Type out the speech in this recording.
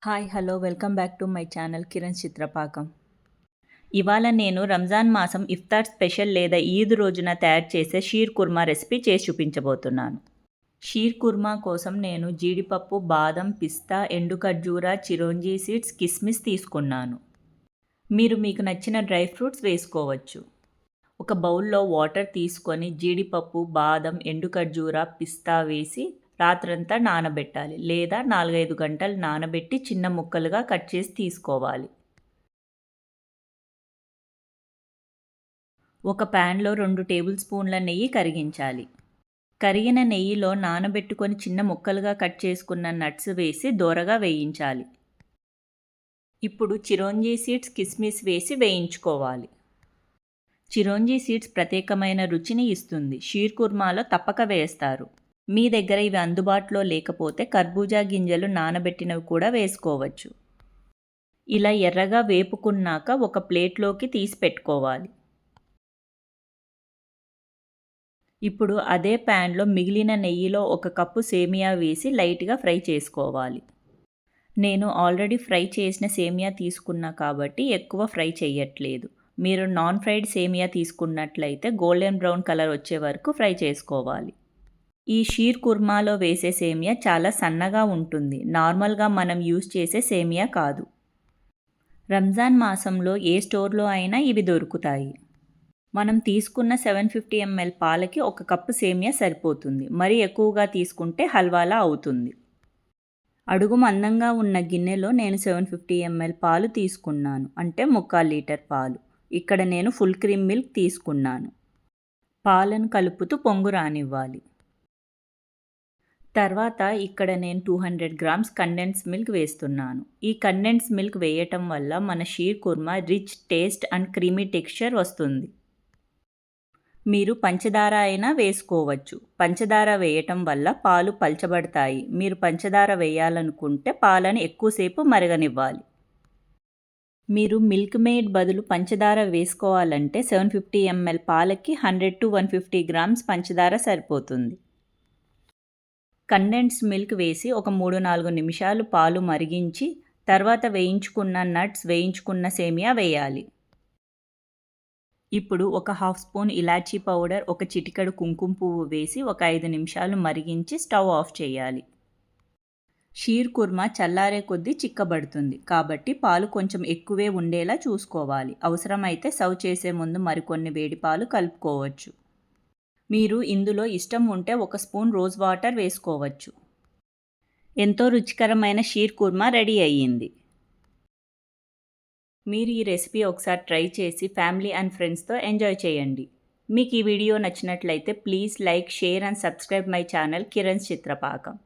Hi hello welcome back to my channel Kiran Chitrapakam. ఇవాళ నేను రంజాన్ మాసం ఇఫ్తార్ స్పెషల్ లేదా ఈద్ రోజున తయారు చేసే షీర్ కుర్మా రెసిపీ చేసి చూపించబోతున్నాను. షీర్ కుర్మా కోసం నేను జీడిపప్పు, బాదం, పిస్తా, ఎండు ఖర్జూర, చిరోంజీ సీడ్స్, కిస్మిస్ తీసుకున్నాను. మీరు మీకు నచ్చిన డ్రై ఫ్రూట్స్ వేసుకోవచ్చు. ఒక బౌల్లో వాటర్ తీసుకొని జీడిపప్పు, బాదం, ఎండు ఖర్జూర, పిస్తా వేసి రాత్రంతా నానబెట్టాలి లేదా 4-5 గంటలు నానబెట్టి చిన్న ముక్కలుగా కట్ చేసి తీసుకోవాలి. ఒక ప్యాన్లో 2 టేబుల్ స్పూన్ల నెయ్యి కరిగించాలి. కరిగిన నెయ్యిలో నానబెట్టుకొని చిన్న ముక్కలుగా కట్ చేసుకున్న నట్స్ వేసి దోరగా వేయించాలి. ఇప్పుడు చిరోంజీ సీడ్స్, కిస్మిస్ వేసి వేయించుకోవాలి. చిరోంజీ సీడ్స్ ప్రత్యేకమైన రుచిని ఇస్తుంది. షీర్ కుర్మాలో తప్పక వేస్తారు. మీ దగ్గర ఇవి అందుబాటులో లేకపోతే కర్బూజా గింజలు నానబెట్టినవి కూడా వేసుకోవచ్చు. ఇలా ఎర్రగా వేపుకున్నాక ఒక ప్లేట్లోకి తీసి పెట్టుకోవాలి. ఇప్పుడు అదే ప్యాన్లో మిగిలిన నెయ్యిలో 1 కప్పు సేమియా వేసి లైట్గా ఫ్రై చేసుకోవాలి. నేను ఆల్రెడీ ఫ్రై చేసిన సేమియా తీసుకున్నా కాబట్టి ఎక్కువ ఫ్రై చేయట్లేదు. మీరు నాన్ ఫ్రైడ్ సేమియా తీసుకున్నట్లయితే గోల్డెన్ బ్రౌన్ కలర్ వచ్చే వరకు ఫ్రై చేసుకోవాలి. ఈ షీర్ కుర్మాలో వేసే సేమియా చాలా సన్నగా ఉంటుంది. నార్మల్గా మనం యూస్ చేసే సేమియా కాదు. రంజాన్ మాసంలో ఏ స్టోర్లో అయినా ఇవి దొరుకుతాయి. మనం తీసుకున్న 750 ml పాలకి 1 కప్పు సేమియా సరిపోతుంది. మరీ ఎక్కువగా తీసుకుంటే హల్వాలా అవుతుంది. అడుగు మందంగా ఉన్న గిన్నెలో నేను 750 ml పాలు తీసుకున్నాను. అంటే 3/4 లీటర్ పాలు. ఇక్కడ నేను ఫుల్ క్రీమ్ మిల్క్ తీసుకున్నాను. పాలను కలుపుతూ పొంగు రానివ్వాలి. తర్వాత ఇక్కడ నేను 200 గ్రామ్స్ కండెన్స్ మిల్క్ వేస్తున్నాను. ఈ కండెన్స్ మిల్క్ వేయటం వల్ల మన sheer kurma rich taste and creamy texture వస్తుంది. మీరు పంచదార అయినా వేసుకోవచ్చు. పంచదార వేయటం వల్ల పాలు పల్చబడతాయి. మీరు పంచదార వేయాలనుకుంటే పాలను ఎక్కువసేపు మరగనివ్వాలి. మీరు మిల్క్ మేడ్ బదులు పంచదార వేసుకోవాలంటే 750 ml పాలకి 100-150 గ్రామ్స్ పంచదార సరిపోతుంది. కండెన్స్డ్ మిల్క్ వేసి ఒక 3-4 నిమిషాలు పాలు మరిగించి తర్వాత వేయించుకున్న నట్స్, వేయించుకున్న సేమియా వేయాలి. ఇప్పుడు ఒక హాఫ్ స్పూన్ ఇలాచీ పౌడర్, ఒక చిటికెడు కుంకుమ పువ్వు వేసి ఒక 5 నిమిషాలు మరిగించి స్టవ్ ఆఫ్ చేయాలి. షీర్ కుర్మా చల్లారే కొద్దీ చిక్కబడుతుంది కాబట్టి పాలు కొంచెం ఎక్కువే ఉండేలా చూసుకోవాలి. అవసరమైతే సర్వ్ చేసే ముందు మరికొన్ని వేడి పాలు కలుపుకోవచ్చు. మీరు ఇందులో ఇష్టం ఉంటే 1 స్పూన్ రోజ్ వాటర్ వేసుకోవచ్చు. ఎంతో రుచికరమైన షీర్ కుర్మా రెడీ అయ్యింది. మీరు ఈ రెసిపీ ఒకసారి ట్రై చేసి ఫ్యామిలీ అండ్ ఫ్రెండ్స్తో ఎంజాయ్ చేయండి. మీకు ఈ వీడియో నచ్చినట్లయితే please like, share and subscribe my channel Kiran చిత్రపాకం.